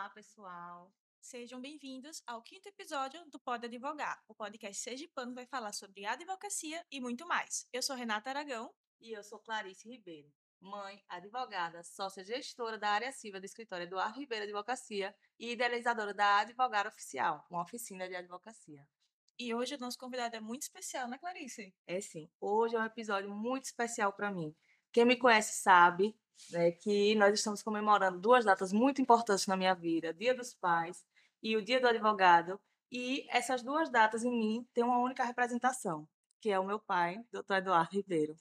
Olá, pessoal. Sejam bem-vindos ao quinto episódio do Pode Advogar. O podcast Sergipano vai falar sobre advocacia e muito mais. Eu sou Renata Aragão. E eu sou Clarice Ribeiro, mãe, advogada, sócia gestora da área civil do escritório Eduardo Ribeiro Advocacia e idealizadora da Advogada Oficial, uma oficina de advocacia. E hoje o nosso convidado é muito especial, né, Clarice? É sim, hoje é um episódio muito especial para mim. Quem me conhece sabe, né, que nós estamos comemorando duas datas muito importantes na minha vida: Dia dos Pais e o Dia do Advogado. E essas duas datas em mim têm uma única representação, que é o meu pai, Dr. Eduardo Ribeiro,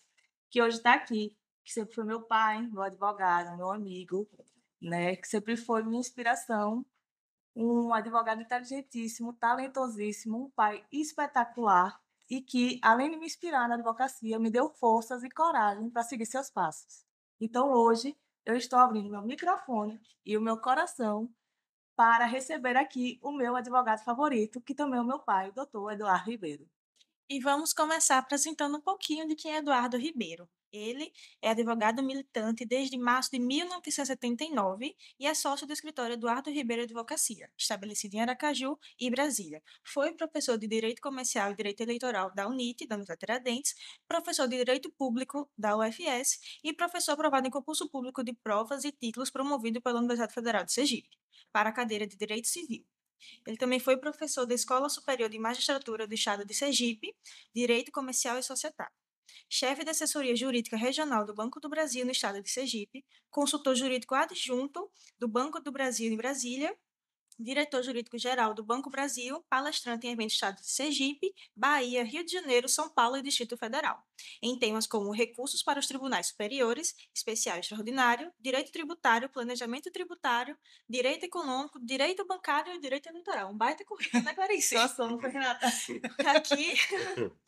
que hoje está aqui, que sempre foi meu pai, meu advogado, meu amigo, né, que sempre foi minha inspiração, um advogado inteligentíssimo, talentosíssimo, um pai espetacular e que, além de me inspirar na advocacia, me deu forças e coragem para seguir seus passos. Então, hoje, eu estou abrindo meu microfone e o meu coração para receber aqui o meu advogado favorito, que também é o meu pai, o doutor Eduardo Ribeiro. E vamos começar apresentando um pouquinho de quem é Eduardo Ribeiro. Ele é advogado militante desde março de 1979 e é sócio do escritório Eduardo Ribeiro Advocacia, estabelecido em Aracaju e Brasília. Foi professor de Direito Comercial e Direito Eleitoral da UNIT, da Universidade Tiradentes, professor de Direito Público da UFS e professor aprovado em concurso público de provas e títulos promovido pela Universidade Federal de Sergipe, para a cadeira de Direito Civil. Ele também foi professor da Escola Superior de Magistratura do Estado de Sergipe, Direito Comercial e Societário, chefe da assessoria jurídica regional do Banco do Brasil no Estado de Sergipe, consultor jurídico adjunto do Banco do Brasil em Brasília, diretor jurídico-geral do Banco Brasil, palestrante em eventos do Estado de Sergipe, Bahia, Rio de Janeiro, São Paulo e Distrito Federal, em temas como recursos para os tribunais superiores, especial e extraordinário, direito tributário, planejamento tributário, direito econômico, direito bancário e direito eleitoral. Um baita currículo, né, Clarice? Nós somos, Renata. Aqui,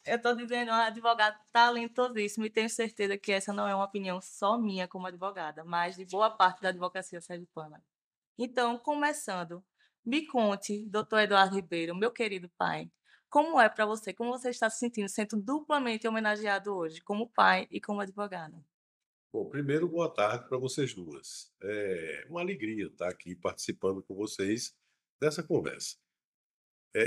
Eu estou dizendo, um advogado talentosíssimo e tenho certeza que essa não é uma opinião só minha como advogada, mas de boa parte da advocacia sergipana. Então, começando, me conte, doutor Eduardo Ribeiro, meu querido pai, como é para você, como você está se sentindo sendo duplamente homenageado hoje, como pai e como advogado? Bom, primeiro, boa tarde para vocês duas. É uma alegria estar aqui participando com vocês dessa conversa.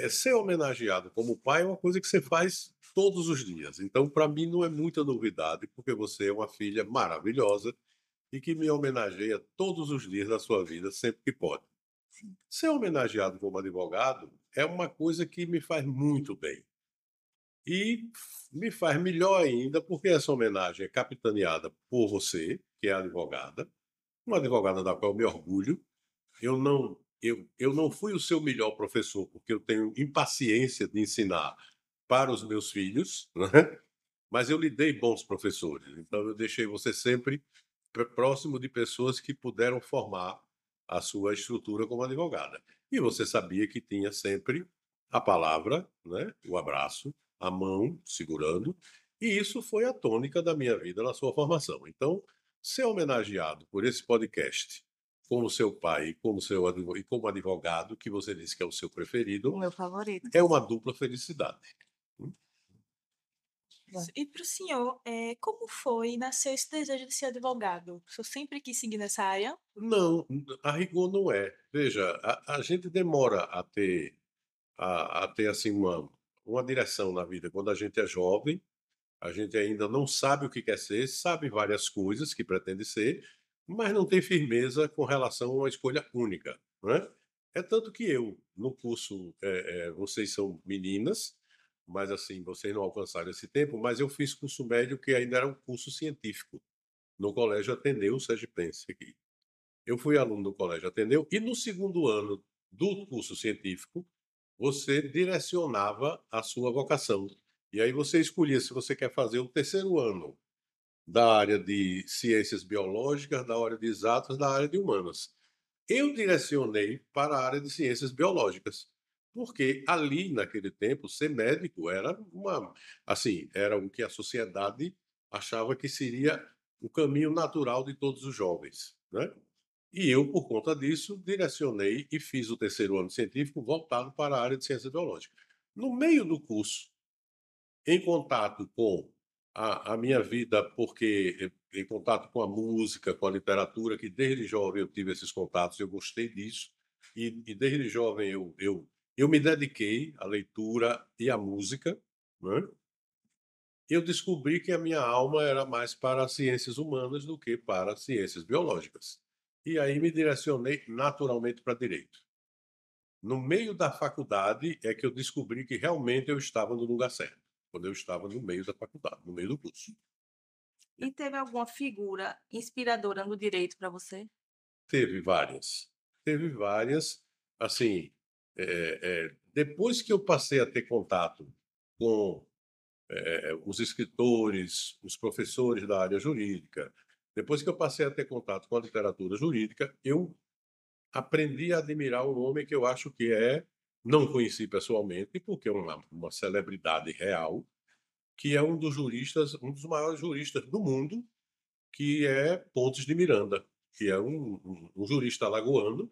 Ser homenageado como pai é uma coisa que você faz todos os dias. Então, para mim, não é muita novidade, porque você é uma filha maravilhosa e que me homenageia todos os dias da sua vida, sempre que pode. Ser homenageado como advogado é uma coisa que me faz muito bem. E me faz melhor ainda, porque essa homenagem é capitaneada por você, que é advogada, uma advogada da qual eu me orgulho. Eu não fui o seu melhor professor, porque eu tenho impaciência de ensinar para os meus filhos, né? Mas eu lhe dei bons professores. Então eu deixei você sempre próximo de pessoas que puderam formar a sua estrutura como advogada. E você sabia que tinha sempre a palavra, né, o abraço, a mão segurando, e isso foi a tônica da minha vida na sua formação. Então, ser homenageado por esse podcast, como seu pai e como advogado, que você disse que é o seu O preferido, meu favorito. é uma dupla felicidade. e para o senhor, como foi nascer esse desejo de ser advogado? O senhor sempre quis seguir nessa área? Não, a rigor não é. Veja, a gente demora a ter assim uma direção na vida. Quando a gente é jovem, a gente ainda não sabe o que quer ser, sabe várias coisas que pretende ser, mas não tem firmeza com relação a uma escolha única, né? É tanto que eu, no curso, vocês são meninas, mas assim, vocês não alcançaram esse tempo, mas eu fiz curso médio que ainda era um curso científico, no Colégio Ateneu Sergipense aqui. Eu fui aluno do Colégio Ateneu e no segundo ano do curso científico, você direcionava a sua vocação. E aí você escolhia se você quer fazer o terceiro ano da área de ciências biológicas, da área de exatas, da área de humanas. Eu direcionei para a área de ciências biológicas, porque ali naquele tempo ser médico era era o que a sociedade achava que seria o caminho natural de todos os jovens, né? E eu, por conta disso, direcionei e fiz o terceiro ano científico voltado para a área de ciência biológica. No meio do curso, em contato com a minha vida, porque em contato com a música, com a literatura, que desde jovem eu tive esses contatos, eu gostei disso. e desde jovem eu me dediquei à leitura e à música, né? Eu descobri que a minha alma era mais para as ciências humanas do que para as ciências biológicas. E aí me direcionei naturalmente para direito. No meio da faculdade é que eu descobri que realmente eu estava no lugar certo, quando eu estava no meio da faculdade, no meio do curso. E teve alguma figura inspiradora no direito para você? Teve várias. Teve várias. Assim, depois que eu passei a ter contato com os escritores, os professores da área jurídica, depois que eu passei a ter contato com a literatura jurídica, eu aprendi a admirar um homem que eu acho que não conheci pessoalmente, porque é uma celebridade real, que é um dos juristas, um dos maiores juristas do mundo, que é Pontes de Miranda, que é um jurista alagoano,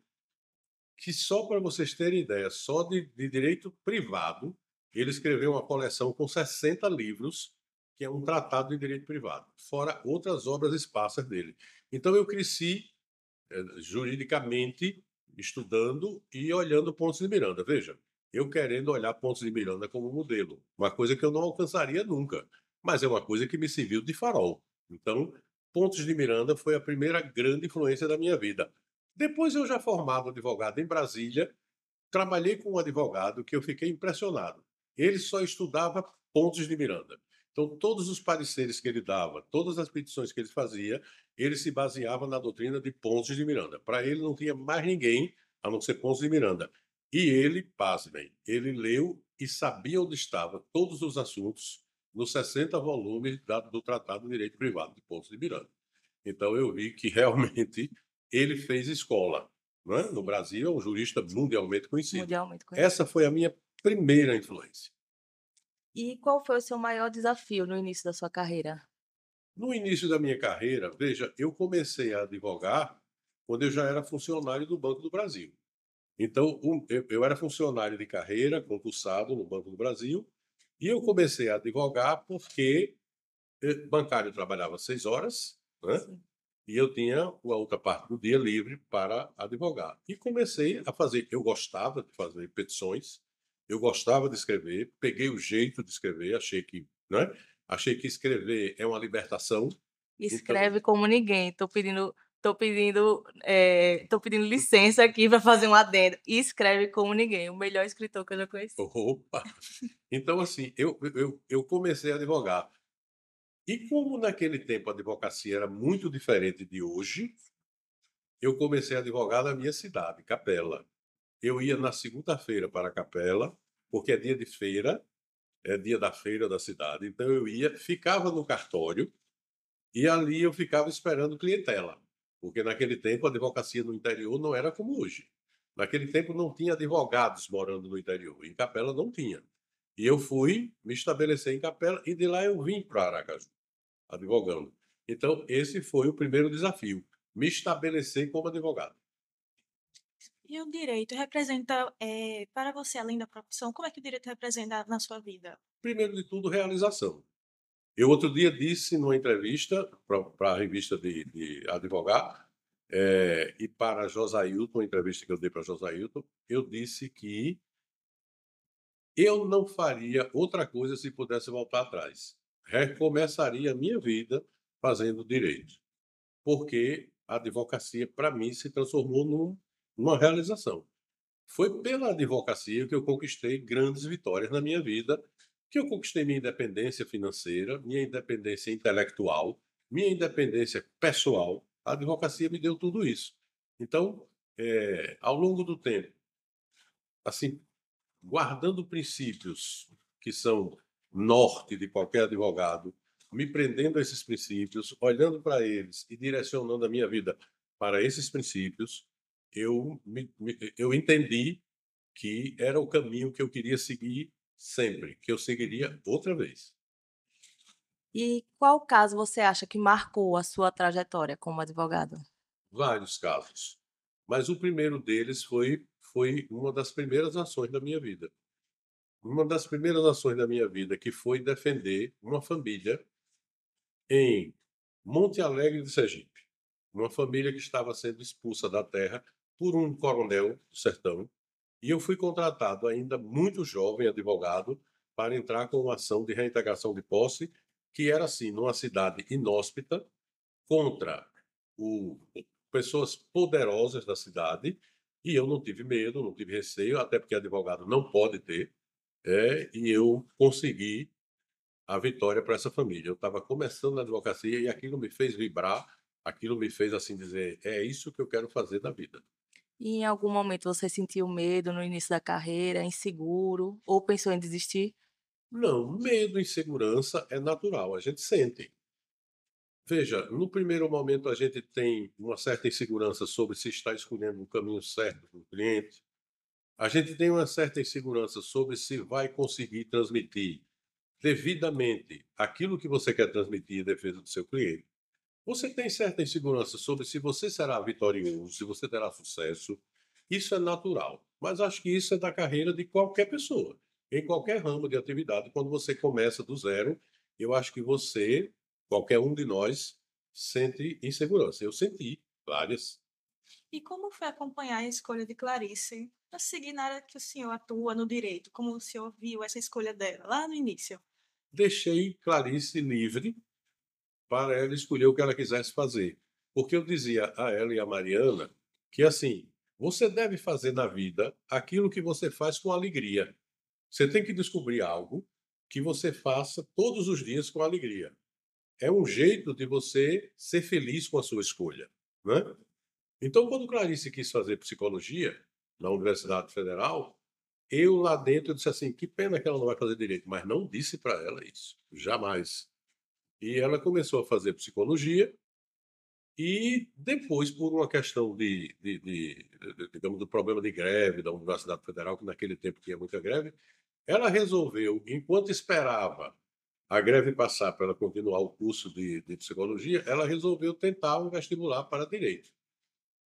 que só para vocês terem ideia, só de direito privado, ele escreveu uma coleção com 60 livros, que é um tratado de direito privado, fora outras obras esparsas dele. Então eu cresci juridicamente estudando e olhando Pontes de Miranda. Veja, eu querendo olhar Pontes de Miranda como modelo, uma coisa que eu não alcançaria nunca, mas é uma coisa que me serviu de farol. Então, Pontes de Miranda foi a primeira grande influência da minha vida. Depois, eu já formado advogado em Brasília, trabalhei com um advogado que eu fiquei impressionado. Ele só estudava Pontes de Miranda. Então, todos os pareceres que ele dava, todas as petições que ele fazia, ele se baseava na doutrina de Pontes de Miranda. Para ele, não tinha mais ninguém a não ser Pontes de Miranda. E ele, pasmem, ele leu e sabia onde estavam todos os assuntos nos 60 volumes do Tratado de Direito Privado de Pontes de Miranda. Então, eu vi que realmente ele fez escola. Não é? No Brasil, é um jurista mundialmente conhecido. Mundialmente conhecido. Essa foi a minha primeira influência. E qual foi o seu maior desafio no início da sua carreira? No início da minha carreira, veja, eu comecei a advogar quando eu já era funcionário do Banco do Brasil. Então, eu era funcionário de carreira, concursado no Banco do Brasil, e eu comecei a advogar porque bancário trabalhava 6 horas, né? Sim. E eu tinha a outra parte do dia livre para advogar. E comecei a fazer. Eu gostava de fazer petições, eu gostava de escrever, peguei o jeito de escrever, achei que, né? Achei que escrever é uma libertação. Então, Escreve como ninguém. Tô pedindo licença aqui para fazer um adendo. Escreve como ninguém. O melhor escritor que eu já conheci. opa! Então, assim, eu comecei a advogar. E como naquele tempo a advocacia era muito diferente de hoje, eu comecei a advogar na minha cidade, Capela. Eu ia na segunda-feira para a Capela, porque é dia de feira, é dia da feira da cidade. Então eu ia, ficava no cartório e ali eu ficava esperando clientela, porque naquele tempo a advocacia no interior não era como hoje. Naquele tempo não tinha advogados morando no interior, em Capela não tinha. E eu fui me estabelecer em Capela e de lá eu vim para Aracaju, advogando. Então esse foi o primeiro desafio, me estabelecer como advogado. E o direito representa, para você, além da profissão, como é que o direito representa na sua vida? Primeiro de tudo, realização. Eu outro dia disse numa entrevista para a revista de advogado, e para Josailton, uma entrevista que eu dei para Josailton, eu disse que eu não faria outra coisa se pudesse voltar atrás. Recomeçaria a minha vida fazendo direito, porque a advocacia, para mim, se transformou numa realização. Foi pela advocacia que eu conquistei grandes vitórias na minha vida, que eu conquistei minha independência financeira, minha independência intelectual, minha independência pessoal. A advocacia me deu tudo isso. Então, ao longo do tempo, assim, guardando princípios que são norte de qualquer advogado, me prendendo a esses princípios, olhando para eles e direcionando a minha vida para esses princípios, eu entendi que era o caminho que eu queria seguir sempre, que eu seguiria outra vez. E qual caso você acha que marcou a sua trajetória como advogado? Vários casos. Mas o primeiro deles foi uma das primeiras ações da minha vida. Uma das primeiras ações da minha vida que foi defender uma família em Monte Alegre de Sergipe. Uma família que estava sendo expulsa da terra por um coronel do sertão, e eu fui contratado ainda muito jovem, advogado, para entrar com uma ação de reintegração de posse, que era assim, numa cidade inóspita, contra o pessoas poderosas da cidade, e eu não tive medo, não tive receio, até porque advogado não pode ter, e eu consegui a vitória para essa família. Eu estava começando na advocacia e aquilo me fez vibrar, aquilo me fez assim dizer, é isso que eu quero fazer na vida. E em algum momento você sentiu medo no início da carreira, inseguro, ou pensou em desistir? Não, medo, insegurança é natural, a gente sente. Veja, no primeiro momento a gente tem uma certa insegurança sobre se está escolhendo o caminho certo para o cliente. A gente tem uma certa insegurança sobre se vai conseguir transmitir devidamente aquilo que você quer transmitir em defesa do seu cliente. Você tem certa insegurança sobre se você será vitorioso, se você terá sucesso. Isso é natural, mas acho que isso é da carreira de qualquer pessoa, em qualquer ramo de atividade. Quando você começa do zero, eu acho que você, qualquer um de nós, sente insegurança. Eu senti várias. E como foi acompanhar a escolha de Clarice para seguir na área que o senhor atua no direito? Como o senhor viu essa escolha dela lá no início? Deixei Clarice livre para ela escolher o que ela quisesse fazer. Porque eu dizia a ela e a Mariana que, assim, você deve fazer na vida aquilo que você faz com alegria. Você tem que descobrir algo que você faça todos os dias com alegria. É um jeito de você ser feliz com a sua escolha, né? Então, quando Clarice quis fazer psicologia na Universidade Federal, eu lá dentro eu disse assim, que pena que ela não vai fazer direito, mas não disse para ela isso, jamais. E ela começou a fazer psicologia e depois, por uma questão digamos, do problema de greve da Universidade Federal, que naquele tempo tinha muita greve, ela resolveu, enquanto esperava a greve passar para ela continuar o curso de psicologia, ela resolveu tentar um vestibular para direito,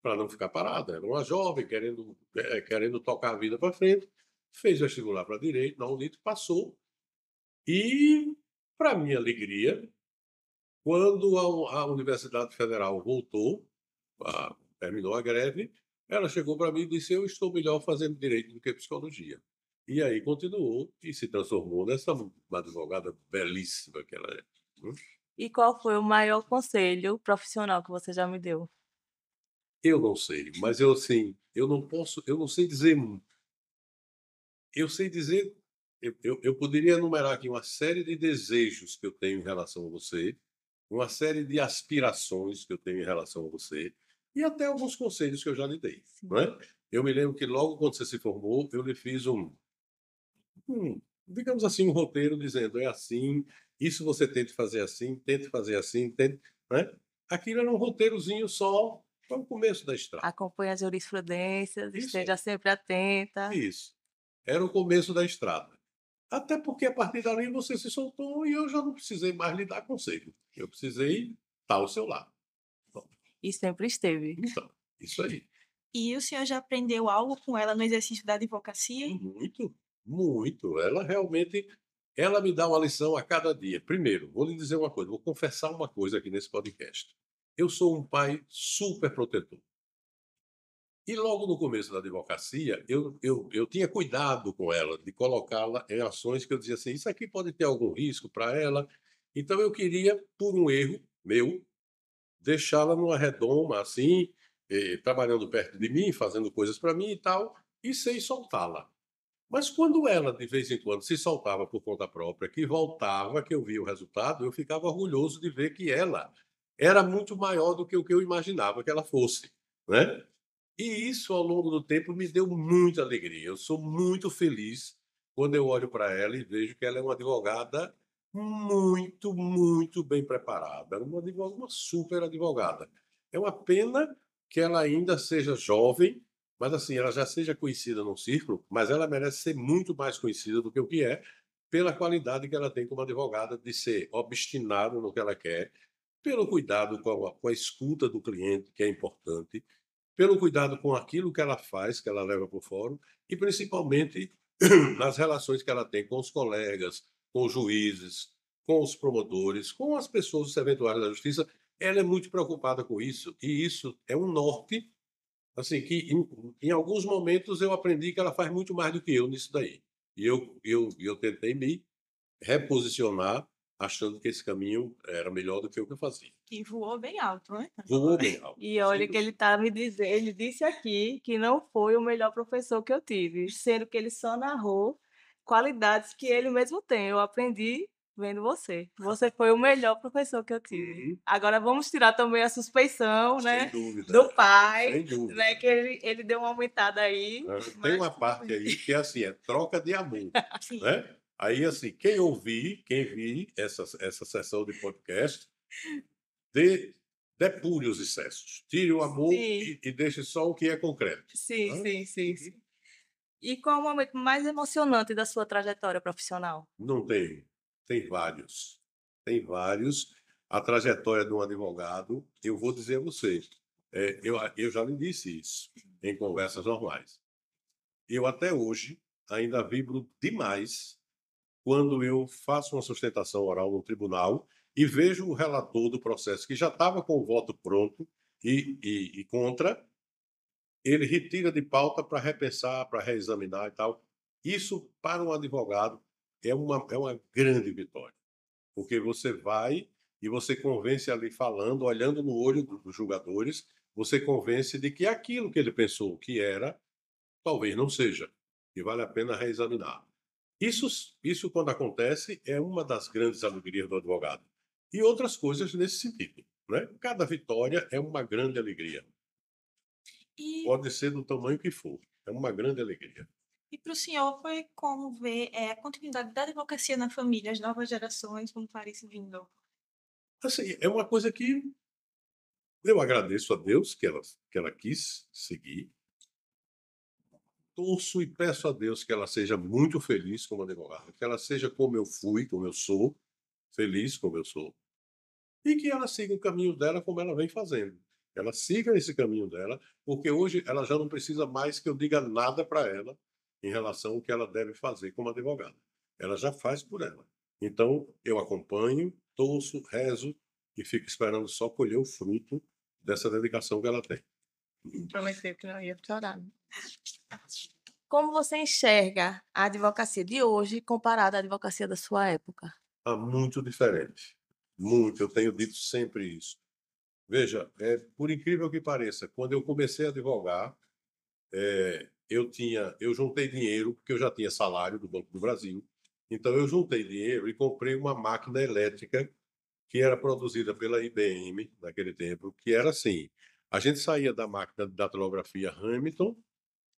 para não ficar parada. Era uma jovem querendo tocar a vida para frente, fez vestibular para direito na Unito, passou e, para minha alegria, quando a Universidade Federal voltou, terminou a greve, ela chegou para mim e disse: Eu estou melhor fazendo direito do que psicologia. E aí continuou e se transformou nessa uma advogada belíssima que ela é. E qual foi o maior conselho profissional que você já me deu? Eu não sei, mas eu assim, eu não sei dizer. Eu sei dizer, eu poderia enumerar aqui uma série de desejos que eu tenho em relação a você, uma série de aspirações que eu tenho em relação a você, e até alguns conselhos que eu já lhe dei, Sim. não é? Eu me lembro que logo quando você se formou, eu lhe fiz digamos assim, um roteiro dizendo: "É assim, isso você tente fazer assim, tente", né. Aquilo era um roteirozinho só para o começo da estrada. Acompanhe as jurisprudências, Isso esteja aí, sempre atenta. isso. Era o começo da estrada. Até porque a partir dali você se soltou e eu já não precisei mais lhe dar conselho. Eu precisei estar ao seu lado. Bom, E sempre esteve. então, isso aí. E o senhor já aprendeu algo com ela no exercício da advocacia? Muito, muito. Ela realmente, ela me dá uma lição a cada dia. Primeiro, vou lhe dizer uma coisa, vou confessar uma coisa aqui nesse podcast. Eu sou um pai super protetor. E logo no começo da advocacia, eu tinha cuidado com ela, de colocá-la em ações que eu dizia assim: isso aqui pode ter algum risco para ela. Então eu queria, por um erro meu, deixá-la numa redoma assim, trabalhando perto de mim, fazendo coisas para mim e tal, e sem soltá-la. Mas quando ela, de vez em quando, se soltava por conta própria, que voltava, que eu via o resultado, eu ficava orgulhoso de ver que ela era muito maior do que o que eu imaginava que ela fosse, né? E isso, ao longo do tempo, me deu muita alegria. Eu sou muito feliz quando eu olho para ela e vejo que ela é uma advogada muito, muito bem preparada, uma super advogada. É uma pena que ela ainda seja jovem, mas assim, ela já seja conhecida no círculo, mas ela merece ser muito mais conhecida do que o que é, pela qualidade que ela tem como advogada de ser obstinada no que ela quer, pelo cuidado com a escuta do cliente, que é importante, pelo cuidado com aquilo que ela faz, que ela leva para o fórum, e principalmente nas relações que ela tem com os colegas, com os juízes, com os promotores, com as pessoas eventuais da justiça. Ela é muito preocupada com isso, e isso é um norte assim, que em alguns momentos eu aprendi que ela faz muito mais do que eu nisso daí. E eu tentei me reposicionar, achando que esse caminho era melhor do que o que eu fazia. E voou bem alto, né? Voou bem alto. E olha que ele tá me dizendo, ele disse aqui que não foi o melhor professor que eu tive, sendo que ele só narrou qualidades que ele mesmo tem. Eu aprendi vendo você. Você foi o melhor professor que eu tive. Uhum. Agora vamos tirar também a suspeição, Sem né, dúvida, do pai, sem dúvida. né, que ele deu uma aumentada aí, Tem mas uma tudo parte bem. aí que é assim, é troca de amor, Sim. né? Aí, assim, quem vi essa sessão de podcast, depure os excessos, tire o amor Sim, e deixe só o que é concreto. sim, Né? sim, sim, sim. E qual o momento mais emocionante da sua trajetória profissional? Não tem, tem vários. Tem vários. A trajetória de um advogado, eu vou dizer a você, eu já lhe disse isso em conversas normais. Eu até hoje ainda vibro demais quando eu faço uma sustentação oral no tribunal e vejo o relator do processo que já estava com o voto pronto e contra, ele retira de pauta para repensar, para reexaminar e tal. Isso, para um advogado, é uma grande vitória, porque você vai e você convence ali falando, olhando no olho dos julgadores, você convence de que aquilo que ele pensou que era, talvez não seja, e vale a pena reexaminar. Isso, quando acontece, é uma das grandes alegrias do advogado. E outras coisas nesse sentido. Né? Cada vitória é uma grande alegria. E, Pode ser do tamanho que for. É uma grande alegria. e para o senhor foi como ver a continuidade da advocacia na família, as novas gerações, como parece vindo? Assim, é uma coisa que eu agradeço a Deus que ela quis seguir. Torço e peço a Deus que ela seja muito feliz como advogada, que ela seja como eu fui, como eu sou, feliz como eu sou, e que ela siga o caminho dela como ela vem fazendo. Ela siga esse caminho dela, porque hoje ela já não precisa mais que eu diga nada para ela em relação ao que ela deve fazer como advogada. Ela já faz por ela. Então, eu acompanho, torço, rezo e fico esperando só colher o fruto dessa dedicação que ela tem. Prometeu que não ia chorar. Como você enxerga a advocacia de hoje comparada à advocacia da sua época? Muito diferente. Muito. Eu tenho dito sempre isso. Veja, por incrível que pareça, quando eu comecei a advogar, eu juntei dinheiro, porque eu já tinha salário do Banco do Brasil. Então, eu juntei dinheiro e comprei uma máquina elétrica que era produzida pela IBM naquele tempo, que era assim: a gente saía da máquina de datilografia Hamilton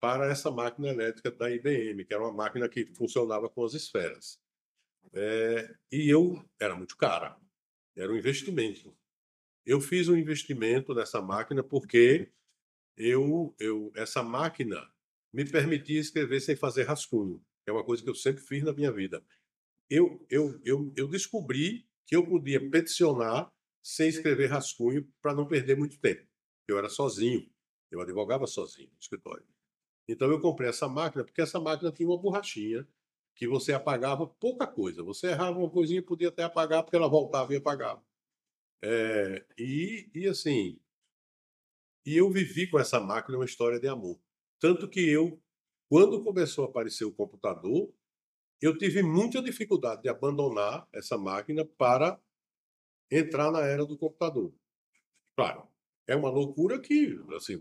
para essa máquina elétrica da IBM, que era uma máquina que funcionava com as esferas. E era muito cara, era um investimento. Eu fiz um investimento nessa máquina porque essa máquina me permitia escrever sem fazer rascunho, que é uma coisa que eu sempre fiz na minha vida. Eu descobri que eu podia peticionar sem escrever rascunho para não perder muito tempo. Eu era sozinho, eu advogava sozinho no escritório. Então eu comprei essa máquina porque essa máquina tinha uma borrachinha que você apagava pouca coisa. Você errava uma coisinha, podia até apagar porque ela voltava e apagava. Assim, eu vivi com essa máquina uma história de amor. Tanto que quando começou a aparecer o computador, eu tive muita dificuldade de abandonar essa máquina para entrar na era do computador. Claro, é uma loucura que, assim,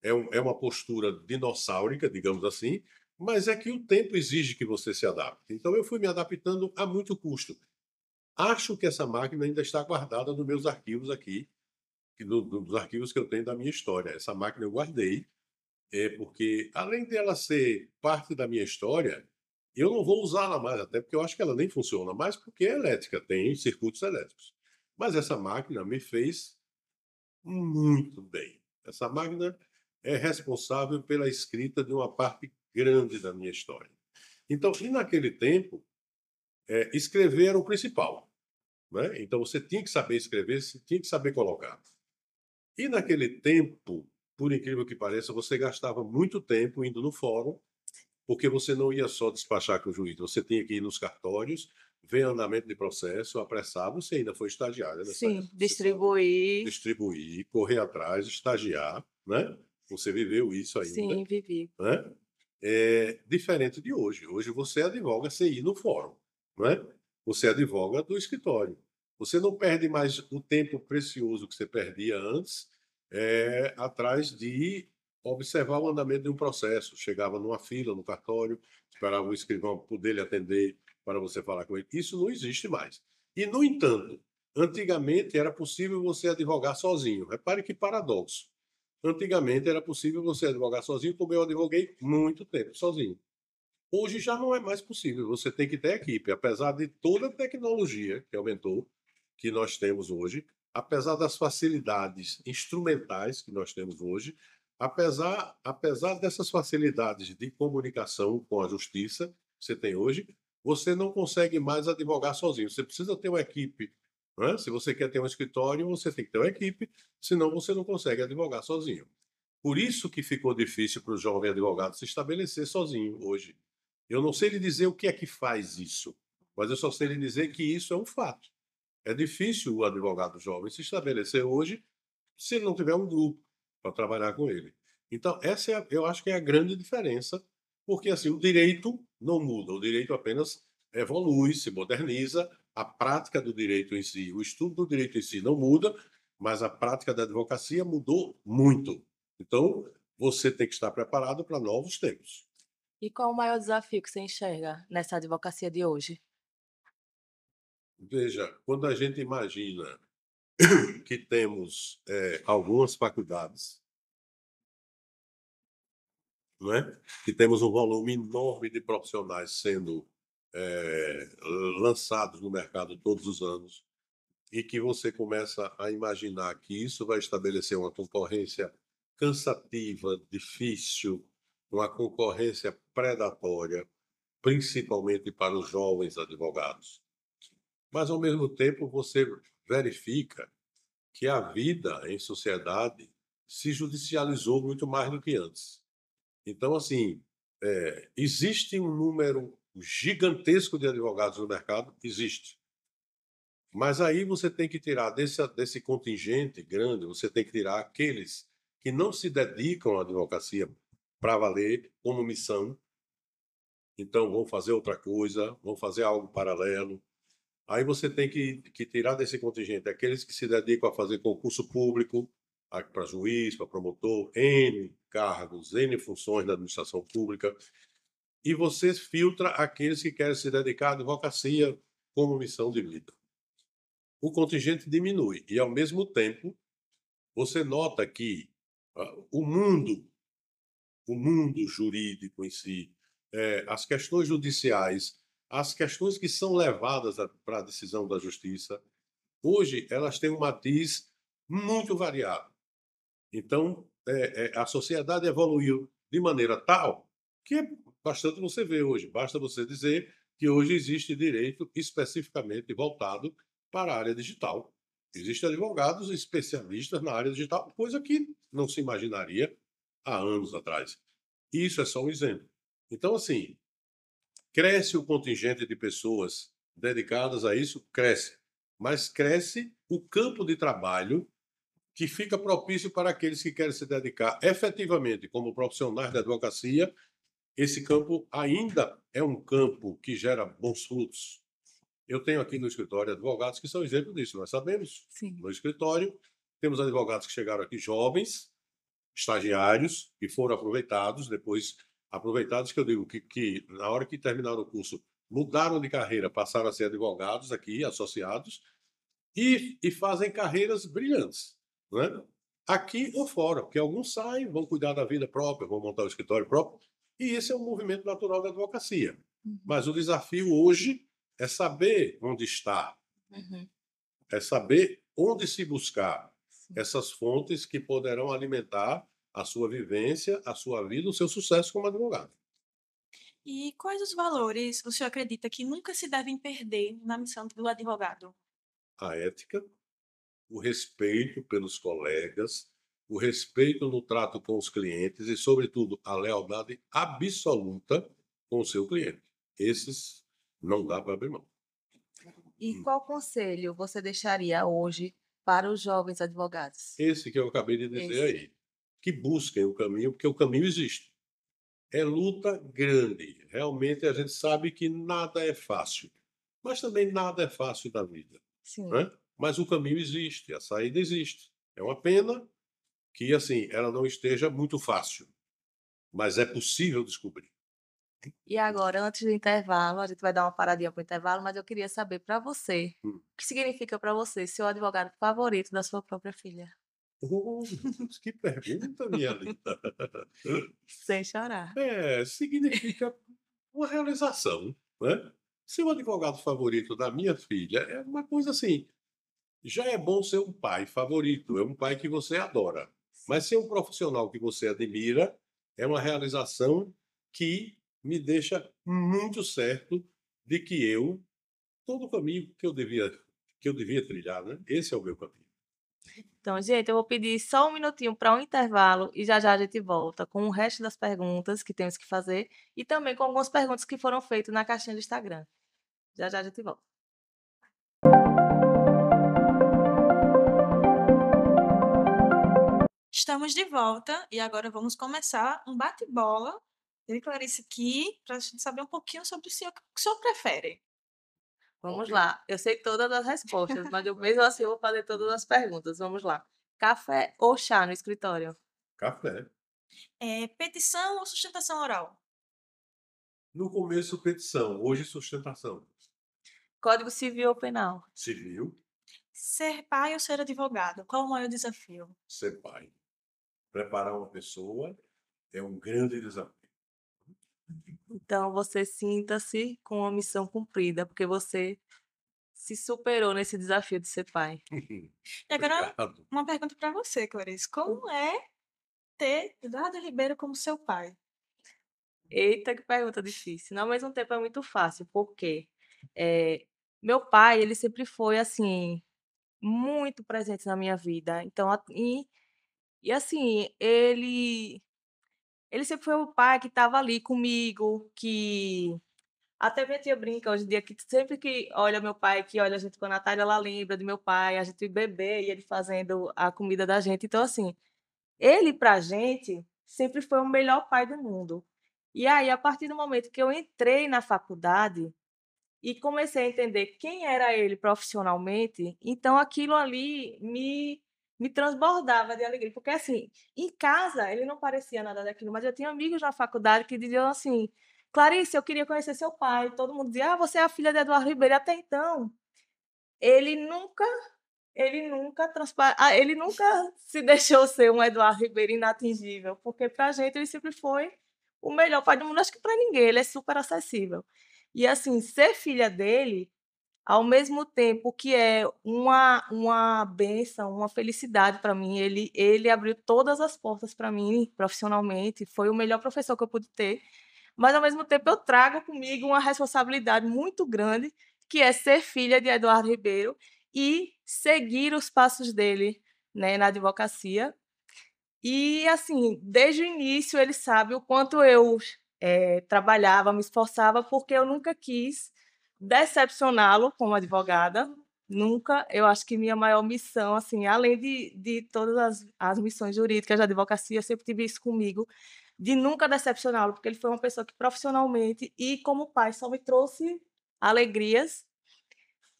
é uma postura dinossáurica, digamos assim, mas é que o tempo exige que você se adapte. Então eu fui me adaptando a muito custo. Acho que essa máquina ainda está guardada nos meus arquivos aqui, dos arquivos que eu tenho da minha história. Essa máquina eu guardei, porque além dela ser parte da minha história, eu não vou usá-la mais, até porque eu acho que ela nem funciona mais, porque é elétrica, tem circuitos elétricos. Mas essa máquina me fez muito bem. Essa máquina é responsável pela escrita de uma parte grande da minha história. Então, e naquele tempo, escrever era o principal. Né? Então, você tinha que saber escrever, você tinha que saber colocar. E naquele tempo, por incrível que pareça, você gastava muito tempo indo no fórum, porque você não ia só despachar com o juiz, você tinha que ir nos cartórios, ver andamento de processo, apressar. Você ainda foi estagiário nessa Sim, época, você sabe. distribuir. Distribuir, correr atrás, estagiar, né? Você viveu isso ainda, Sim, vivi. né? É diferente de hoje. Hoje você advoga sem ir no fórum, não é? Você advoga do escritório. Você não perde mais o tempo precioso que você perdia antes atrás de observar o andamento de um processo. Chegava numa fila no cartório, esperava o escrivão poder lhe atender para você falar com ele. Isso não existe mais. E, no entanto, antigamente era possível você advogar sozinho. Repare que paradoxo. Antigamente era possível você advogar sozinho, como eu advoguei muito tempo sozinho. Hoje já não é mais possível, você tem que ter equipe, apesar de toda a tecnologia que aumentou, que nós temos hoje, apesar das facilidades instrumentais que nós temos hoje, apesar dessas facilidades de comunicação com a justiça que você tem hoje, você não consegue mais advogar sozinho. Você precisa ter uma equipe, né? Se você quer ter um escritório, você tem que ter uma equipe, senão você não consegue advogar sozinho. Por isso que ficou difícil para o jovem advogado se estabelecer sozinho hoje. Eu não sei lhe dizer o que é que faz isso, mas eu só sei lhe dizer que isso é um fato. É difícil o advogado jovem se estabelecer hoje se ele não tiver um grupo para trabalhar com ele. Então, eu acho que é a grande diferença, porque assim, o direito não muda, o direito apenas evolui, se moderniza, a prática do direito em si, o estudo do direito em si não muda, mas a prática da advocacia mudou muito. Então, você tem que estar preparado para novos tempos. E qual o maior desafio que você enxerga nessa advocacia de hoje? Veja, quando a gente imagina que temos algumas faculdades, não é? Que temos um volume enorme de profissionais sendo lançados no mercado todos os anos, e que você começa a imaginar que isso vai estabelecer uma concorrência cansativa, difícil, uma concorrência predatória, principalmente para os jovens advogados. Mas, ao mesmo tempo, você verifica que a vida em sociedade se judicializou muito mais do que antes. Então, assim, existe um número gigantesco de advogados no mercado? Existe. Mas aí você tem que tirar desse contingente grande, você tem que tirar aqueles que não se dedicam à advocacia para valer como missão, então vão fazer outra coisa, vão fazer algo paralelo. Aí você tem que tirar desse contingente aqueles que se dedicam a fazer concurso público, para juiz, para promotor, N cargos, N funções da administração pública, e você filtra aqueles que querem se dedicar à advocacia como missão de vida. O contingente diminui e, ao mesmo tempo, você nota que o mundo jurídico em si, as questões judiciais, as questões que são levadas para a decisão da justiça, hoje elas têm um matiz muito variado. Então, a sociedade evoluiu de maneira tal que é bastante você ver hoje. Basta você dizer que hoje existe direito especificamente voltado para a área digital. Existem advogados especialistas na área digital, coisa que não se imaginaria há anos atrás. Isso é só um exemplo. Então, assim, cresce o contingente de pessoas dedicadas a isso? Cresce. Mas cresce o campo de trabalho que fica propício para aqueles que querem se dedicar efetivamente como profissionais da advocacia. Esse campo ainda é um campo que gera bons frutos. Eu tenho aqui no escritório advogados que são exemplo disso, nós sabemos. Sim. No escritório, temos advogados que chegaram aqui jovens, estagiários, que foram aproveitados, depois aproveitados que eu digo que na hora que terminaram o curso, mudaram de carreira, passaram a ser advogados aqui, associados, e fazem carreiras brilhantes, né? Aqui ou fora, porque alguns saem, vão cuidar da vida própria, vão montar o escritório próprio, e esse é um movimento natural da advocacia. Mas o desafio hoje é saber onde está, é saber onde se buscar essas fontes que poderão alimentar a sua vivência, a sua vida, o seu sucesso como advogado. E quais os valores o senhor acredita que nunca se devem perder na missão do advogado? A ética, o respeito pelos colegas, o respeito no trato com os clientes e, sobretudo, a lealdade absoluta com o seu cliente. Esses não dá para abrir mão. E qual conselho você deixaria hoje para os jovens advogados? Esse que eu acabei de dizer Esse. aí, que busquem o caminho, porque o caminho existe. É luta grande. Realmente a gente sabe que nada é fácil, mas também nada é fácil na vida, Sim. né? Mas o caminho existe, a saída existe. É uma pena que, assim, ela não esteja muito fácil, mas é possível descobrir. E agora, antes do intervalo, a gente vai dar uma paradinha para o intervalo, mas eu queria saber para você, Hum. o que significa para você ser o advogado favorito da sua própria filha? Oh, meu Deus, que pergunta, minha linda. Sem chorar. Significa uma realização, né? Ser o advogado favorito da minha filha é uma coisa assim. Já é bom ser um pai favorito, é um pai que você adora. Mas ser um profissional que você admira é uma realização que me deixa muito certo de que todo o caminho que eu devia trilhar, né? Esse é o meu caminho. Então, gente, eu vou pedir só um minutinho para um intervalo e já já a gente volta com o resto das perguntas que temos que fazer e também com algumas perguntas que foram feitas na caixinha do Instagram. Já já a gente volta. Estamos de volta e agora vamos começar um bate-bola. Eu e Clarice aqui para a gente saber um pouquinho sobre o senhor, o que o senhor prefere. Vamos Ok. lá. Eu sei todas as respostas, mas eu mesmo assim eu vou fazer todas as perguntas. Vamos lá. Café ou chá no escritório? Café. Petição ou sustentação oral? No começo, petição, hoje, sustentação. Código civil ou penal? Civil, Ser pai ou ser advogado? Qual o maior desafio? ser pai. Preparar uma pessoa é um grande desafio. Então, você sinta-se com a missão cumprida, porque você se superou nesse desafio de ser pai. E agora, Obrigado. uma pergunta para você, Clarice. Como é ter Eduardo Ribeiro como seu pai? Eita, que pergunta difícil. Ao mesmo tempo é muito fácil, porque meu pai, ele sempre foi, assim, muito presente na minha vida. Então, e assim, ele sempre foi o pai que estava ali comigo, que até minha tia brinca hoje em dia que sempre que olha meu pai, que olha a gente com a Natália, ela lembra do meu pai, a gente bebê e ele fazendo a comida da gente. Então, assim, ele pra gente sempre foi o melhor pai do mundo. E aí, a partir do momento que eu entrei na faculdade e comecei a entender quem era ele profissionalmente, então aquilo ali me transbordava de alegria, porque assim, em casa ele não parecia nada daquilo, mas eu tinha amigos na faculdade que diziam assim: Clarice, eu queria conhecer seu pai. Todo mundo dizia: ah, você é a filha de Eduardo Ribeiro. Até então, ele nunca ele nunca se deixou ser um Eduardo Ribeiro inatingível, porque para a gente ele sempre foi o melhor pai do mundo, acho que para ninguém, ele é super acessível. E assim, ser filha dele, ao mesmo tempo que é uma bênção, uma felicidade para mim, ele abriu todas as portas para mim profissionalmente, foi o melhor professor que eu pude ter, mas ao mesmo tempo eu trago comigo uma responsabilidade muito grande, que é ser filha de Eduardo Ribeiro e seguir os passos dele, né, na advocacia. E, assim, desde o início ele sabe o quanto eu trabalhava, me esforçava, porque eu nunca quis decepcioná-lo como advogada, nunca. Eu acho que minha maior missão, assim, além de todas as missões jurídicas da advocacia, eu sempre tive isso comigo, de nunca decepcioná-lo, porque ele foi uma pessoa que profissionalmente e como pai só me trouxe alegrias.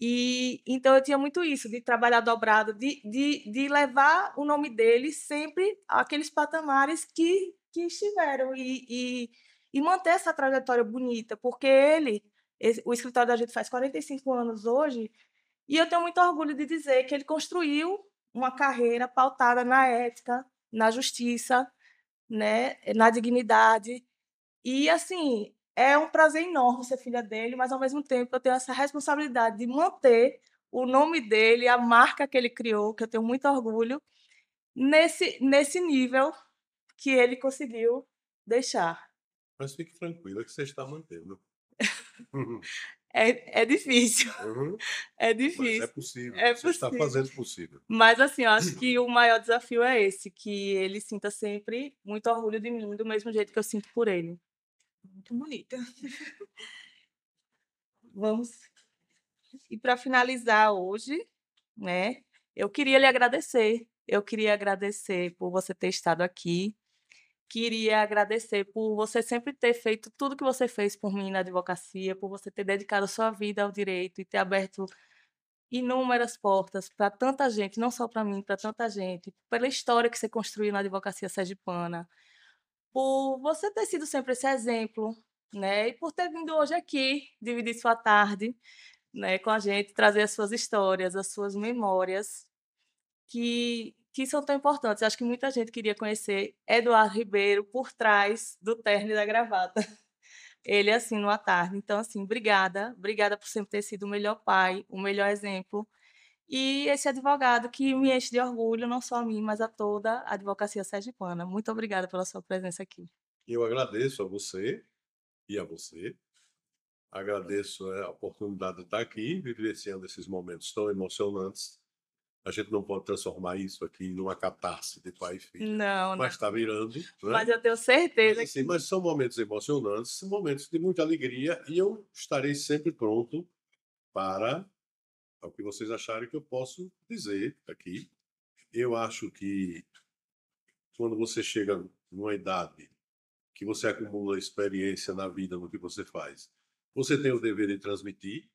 E então eu tinha muito isso, de trabalhar dobrado, de levar o nome dele sempre àqueles patamares que estiveram e manter essa trajetória bonita, porque o escritório da gente faz 45 anos hoje, e eu tenho muito orgulho de dizer que ele construiu uma carreira pautada na ética, na justiça, né, na dignidade. E, assim, é um prazer enorme ser filha dele, mas, ao mesmo tempo, eu tenho essa responsabilidade de manter o nome dele, a marca que ele criou, que eu tenho muito orgulho, nesse nível que ele conseguiu deixar. Mas fique tranquila que você está mantendo. Uhum. É difícil, Uhum. é Mas é difícil, possível, é você está possível. fazendo possível. Mas, assim, eu acho que o maior desafio é esse, que ele sinta sempre muito orgulho de mim, do mesmo jeito que eu sinto por ele. Muito bonita. Vamos. E para finalizar hoje, né, eu queria lhe agradecer eu queria agradecer por você ter estado aqui. Queria agradecer por você sempre ter feito tudo que você fez por mim na advocacia, por você ter dedicado a sua vida ao direito e ter aberto inúmeras portas para tanta gente, não só para mim, para tanta gente, pela história que você construiu na advocacia sergipana, por você ter sido sempre esse exemplo, né? E por ter vindo hoje aqui dividir sua tarde, né, com a gente, trazer as suas histórias, as suas memórias, que são tão importantes. Acho que muita gente queria conhecer Eduardo Ribeiro por trás do terno e da gravata. Ele assim numa tarde. Então, assim, obrigada por sempre ter sido o melhor pai, o melhor exemplo. E esse advogado que me enche de orgulho, não só a mim, mas a toda a advocacia sergipana. Muito obrigada pela sua presença aqui. Eu agradeço a você e a você. Agradeço a oportunidade de estar aqui, vivenciando esses momentos tão emocionantes. A gente não pode transformar isso aqui numa catarse de pai e filha, Não, mas está virando, né? mas eu tenho certeza Mas, assim, mas são momentos emocionantes, momentos de muita alegria, e eu estarei sempre pronto para o que vocês acharem que eu posso dizer aqui. Eu acho que quando você chega numa idade que você acumula experiência na vida, no que você faz, você tem o dever de transmitir.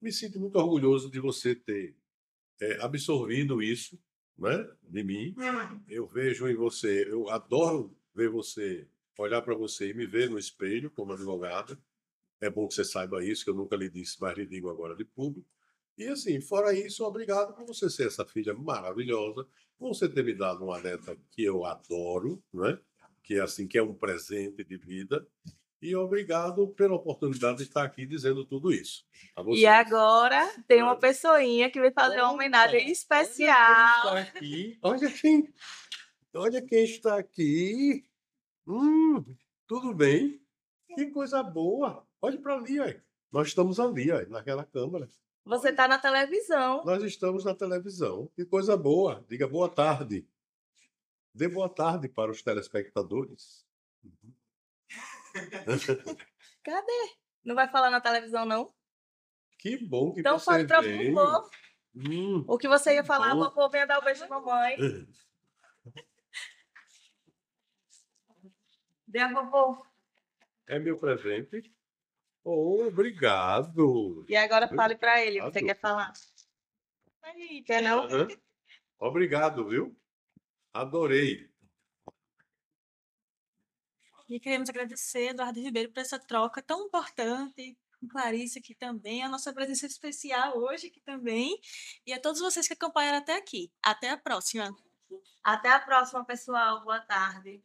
Me sinto muito orgulhoso de você ter absorvido isso, né, de mim. Eu vejo em você, eu adoro ver você, olhar para você e me ver no espelho como advogada. É bom que você saiba isso, que eu nunca lhe disse, mas lhe digo agora de público. E assim, fora isso, obrigado por você ser essa filha maravilhosa, por você ter me dado uma neta que eu adoro, né? Que é assim, que é um presente de vida. E obrigado pela oportunidade de estar aqui dizendo tudo isso. A E vocês. agora tem uma pessoinha que vai fazer uma homenagem especial. Olha quem está aqui. Tudo bem? Que coisa boa. Olhe para ali, ó. Nós estamos ali, ó, naquela câmara. Você está na televisão. Nós estamos na televisão. Que coisa boa. Diga boa tarde. Dê boa tarde para os telespectadores. Cadê? Não vai falar na televisão, não? Que bom que Então você fale para o veio. povo. O que você ia falar, bom. o povo ia dar o beijo à mamãe. Dê a vovô. É meu presente. Oh, obrigado. E agora fale para ele o que você Obrigado. quer falar. Quer não? Aham. Obrigado, viu? Adorei. E queremos agradecer, Eduardo Ribeiro, por essa troca tão importante, com Clarice aqui também, a nossa presença especial hoje aqui também, e a todos vocês que acompanharam até aqui. Até a próxima! Até a próxima, pessoal. Boa tarde.